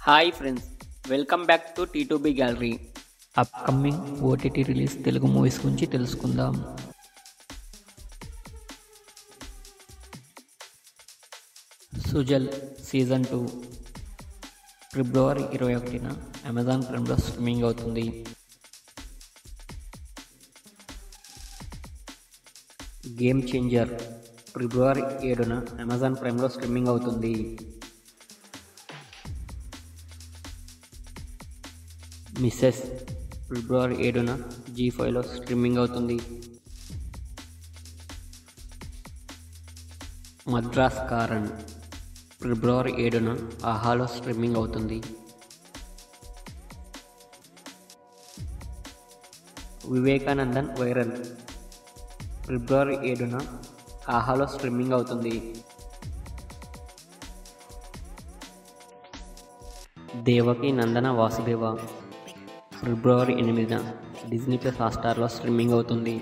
Hi friends, welcome back to T2B gallery. Upcoming OTT release Telugu movies గురించి తెలుసుకుందాం. Sujal season 2 ఫిబ్రవరి 21న Amazon ప్రైమ్లో streaming అవుతుంది. Game changer ఫిబ్రవరి 7న Amazon ప్రైమ్లో streaming అవుతుంది. Missus ఫిబ్రవరి 7న జీ5లో streaming అవుతుంది. మద్రాస్ కారన్ ఫిబ్రవరి 7న ఆహాలో streaming అవుతుంది. వివేకానందన్ వైరల్ ఫిబ్రవరి 7న ఆహాలో స్ట్రీమింగ్ అవుతుంది. దేవకి నందన వాసుదేవ ఫిబ్రవరి 8న డిజ్నీ ప్లస్ హాట్స్టార్లో స్ట్రీమింగ్ అవుతుంది.